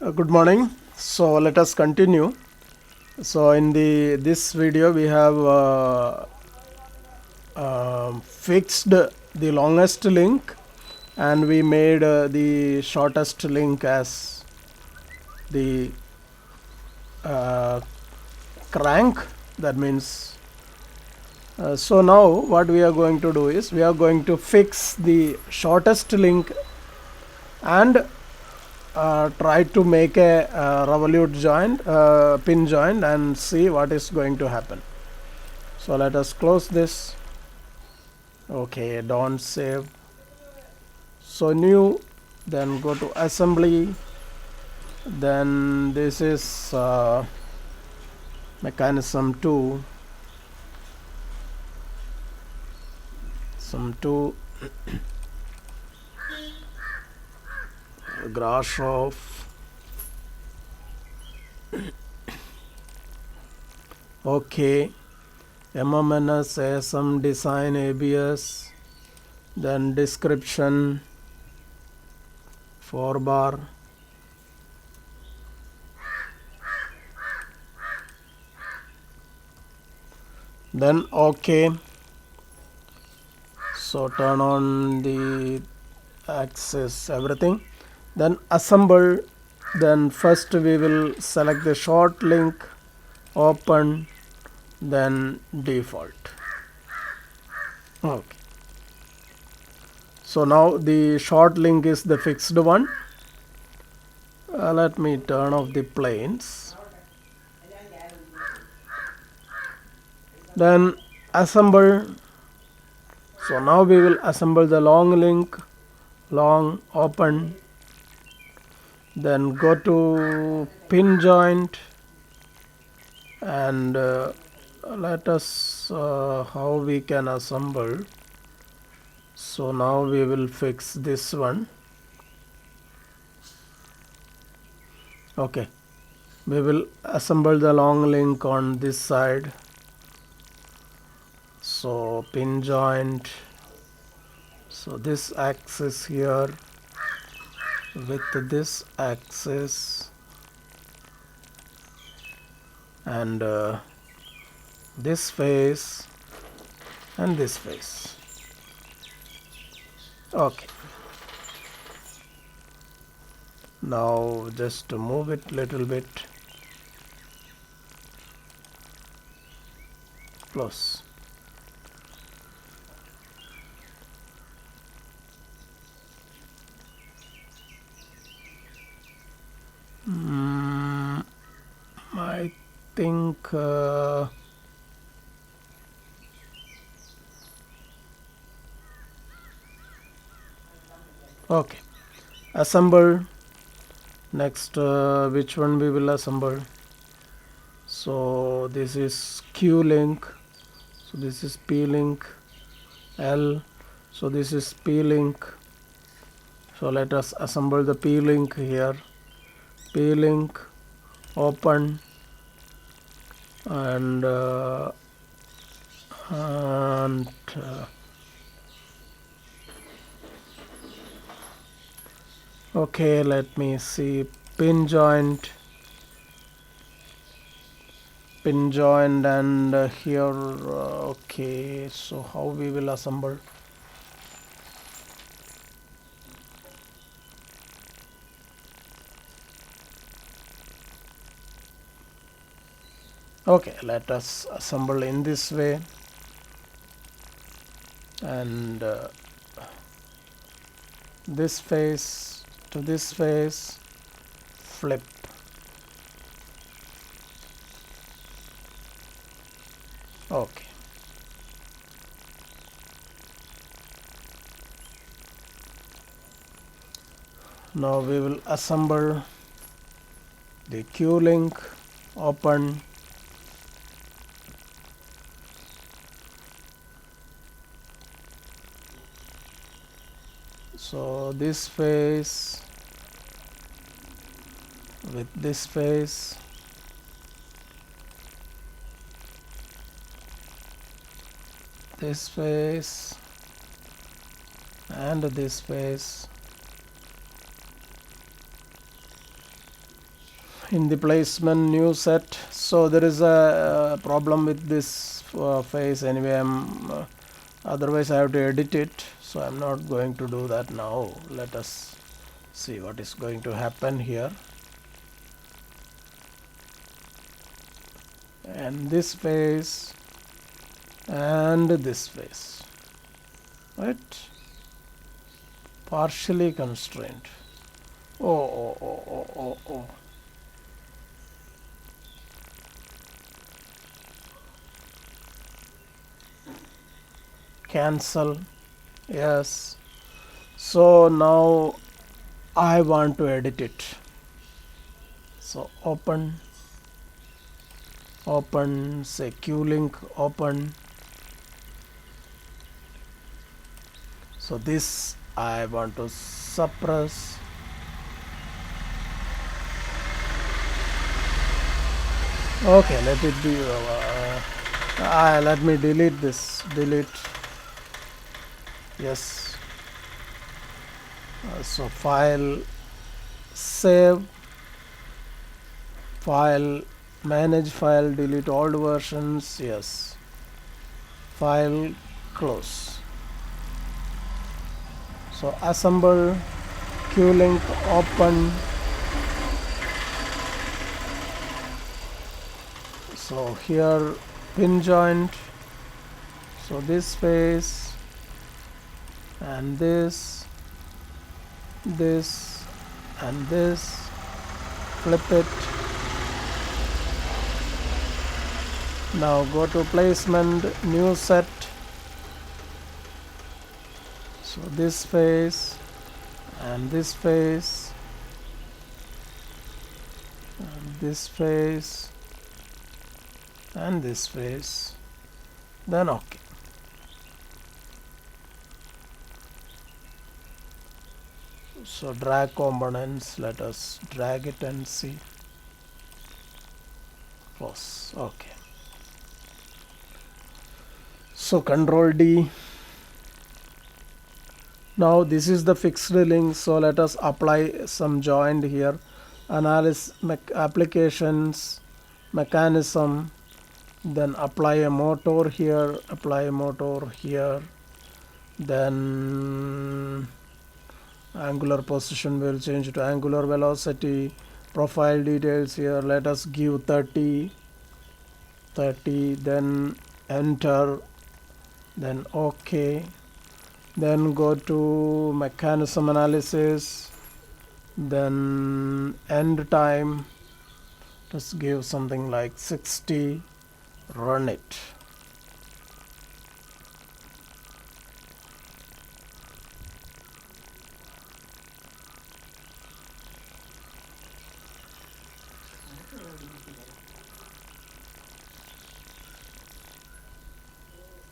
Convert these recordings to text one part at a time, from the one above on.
Good morning. So let us continue. So in the this video we have fixed the longest link and we made the shortest link as the uh, crank. That means so now what we are going to do is we are going to fix the shortest link and try to make a revolute joint, pin joint, and see what is going to happen. So let us close this. Okay, don't save. So new, then go to assembly. Then this is mechanism 2. Some 2 Grashof. Okay, MMNS, ASM design, ABS, then description 4 bar. Then OK. So turn on the axis, everything. Then assemble. Then first we will select the short link, open, then default. Okay. So now the short link is the fixed one. Let me turn off the planes. Then assemble. So now we will assemble the long link, long, open, then go to pin joint and let us how we can assemble. So now we will fix this one. Okay, we will assemble the long link on this side. So pin joint, so this axis here with this axis and this face and this face. Okay, now just to move it little bit close. I think okay, assemble. Next which one we will assemble? So this is Q link, so this is P link, L, so this is P link. So let us assemble the P link here. P link, open, and okay, let me see, pin joint, and here okay, so how we will assemble? Okay, let us assemble in this way and this face to this face, flip. Okay, now we will assemble the Q link, open, so this face with this face, this face and this face, in the placement new set. So there is a problem with this face anyway. Otherwise I have to edit it, so I'm not going to do that now. Let us see what is going to happen here. And this face and this face, right? Partially constrained. Oh. Cancel. Yes. So now I want to edit it. So open, say QLink open. So this I want to suppress. Okay, let it be. Let me delete this. Delete. Yes. So file, save, file, manage file, delete old versions. Yes. File, close. So assemble, QLink open. So here pin joint. So this face and this and this, flip it. Now go to placement, new set. So this face and this face and this face and this face, then OK. So drag components, let us drag it and see. Close. OK. So Control D. Now this is the fixed link, so let us apply some joint here. Analysis, applications, mechanism, then apply a motor here, apply a motor here, then angular position will change to angular velocity, profile details here, let us give 30, then enter, then OK. Then go to mechanism analysis, then end time, just give something like 60, run it.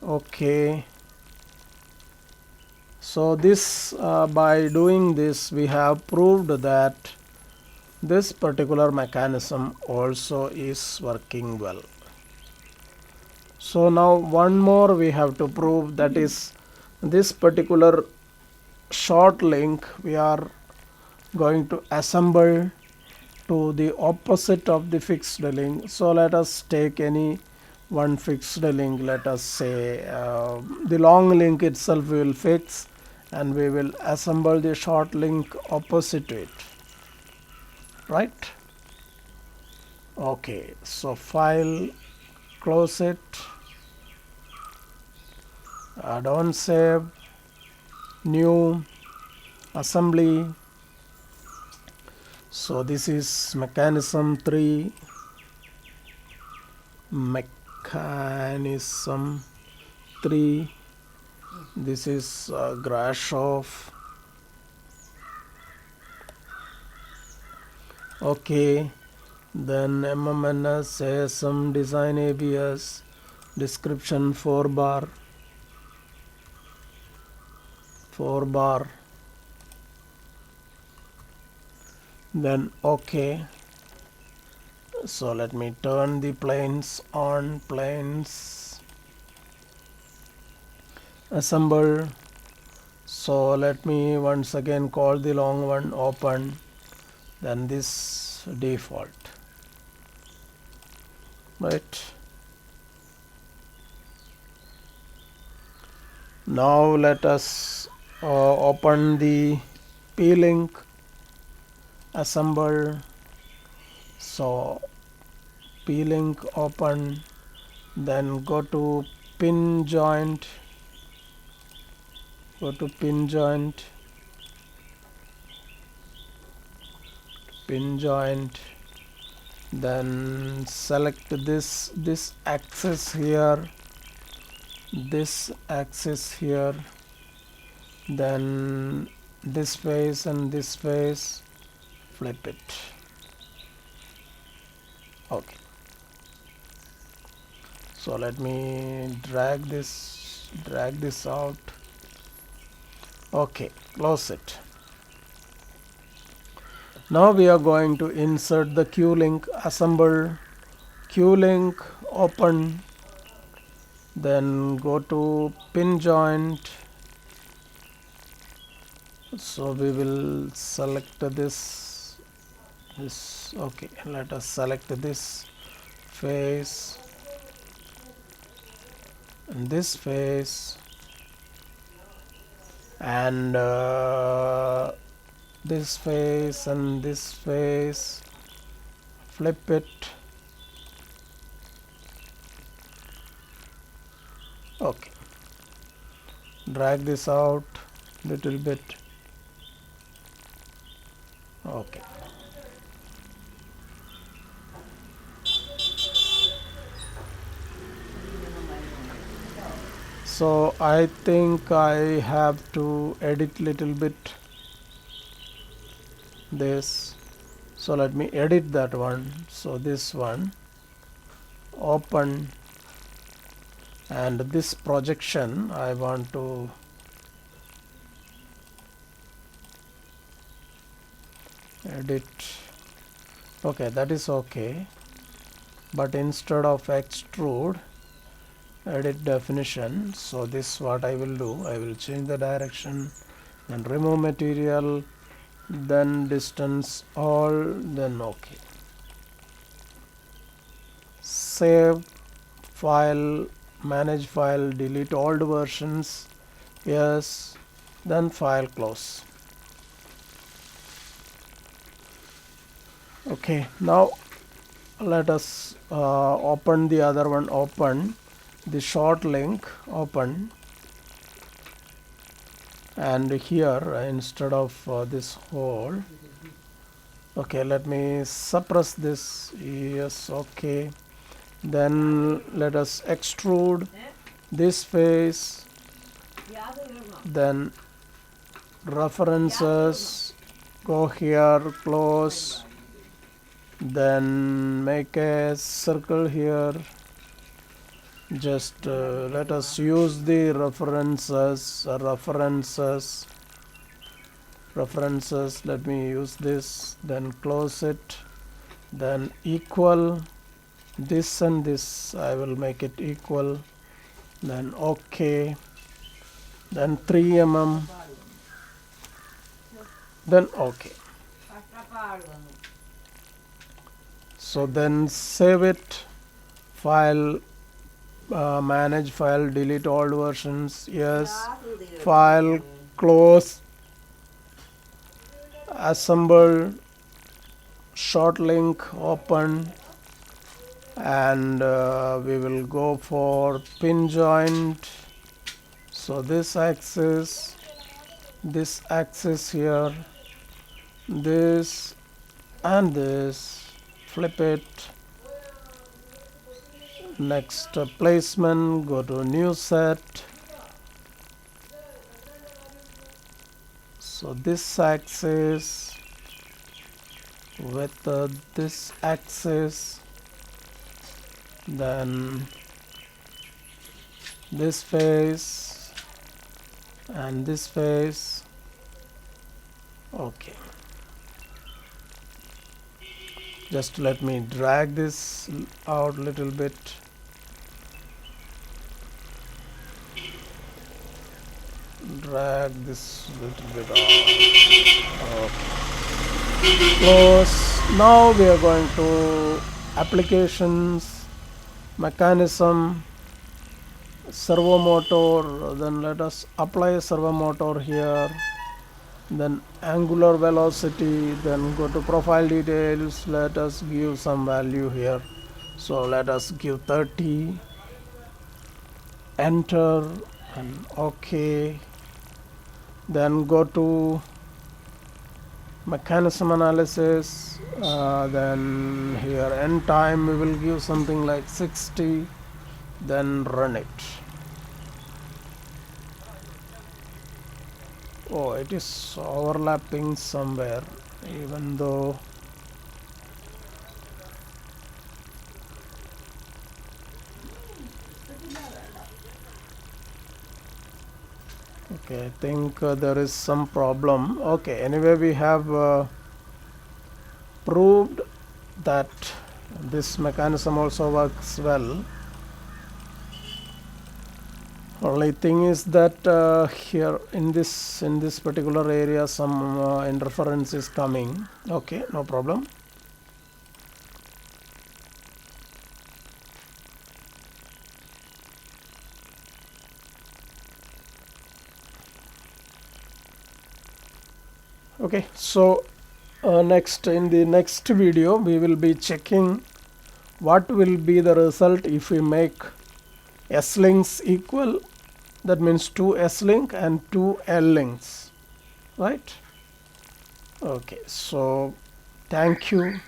Okay. So this by doing this we have proved that this particular mechanism also is working well. So now one more we have to prove, that is this particular short link we are going to assemble to the opposite of the fixed link. So let us take any one fixed link, let us say the long link itself we will fix, and we will assemble the short link opposite to it, right? Okay, so file, close it, don't save, new, assembly. So this is mechanism 3, mechanism 3. This is Grashof. Okay, then MMNS, ASM, design ABS, description 4 bar. Then OK. So let me turn the planes on, planes, assemble. So let me once again call the long one, open, then this default. right. Now let us open the p-link, assemble. So p-link open, then go to pin joint, pin joint, then select this axis here, then this face and this face, flip it. Okay, so let me drag this out. Okay, close it. Now we are going to insert the Q-link, assemble, Q-link open, then go to pin joint. So we will select this. Okay, let us select this face and this face, and this face and this face, flip it. Okay, drag this out little bit. Okay, so I think I have to edit little bit this, so let me edit that one. So this one open, and this projection I want to edit. Okay, that is okay, but instead of extrude, edit definition. So this what I will do, I will change the direction and remove material, then distance all, then okay. Save file, manage file, delete old versions, yes, then file, close. Okay, now let us open the other one, open the short link, open, and here instead of this hole, okay, let me suppress this, yes, okay, then let us extrude this face, then references, go here, close, then make a circle here. Just let us use the references, let me use this, then close it, then equal this and this, I will make it equal, then okay, then 3 mm, then okay. So then save it, file, manage file, delete old versions, yes, file, close, assemble, short link, open, and we will go for pin joint. So this axis here, this and this, flip it. Next placement, go to new set. So this axis with this axis, then this face and this face, okay. Just let me drag this out a little bit. Drag this little bit out. Okay. Close. Now we are going to applications, mechanism, servo motor, then let us apply a servo motor here, then angular velocity, then go to profile details, let us give some value here, so let us give 30, enter, and OK. Then go to mechanism analysis, then here end time we will give something like 60, then run it. Oh, it is overlapping somewhere, even though okay, I think there is some problem. Okay, anyway, we have proved that this mechanism also works well. Only thing is that here in this particular area some interference is coming. Okay, no problem. Okay, so next, in the next video we will be checking what will be the result if we make S links equal, that means 2 S link and 2 L links, right? Okay, so thank you.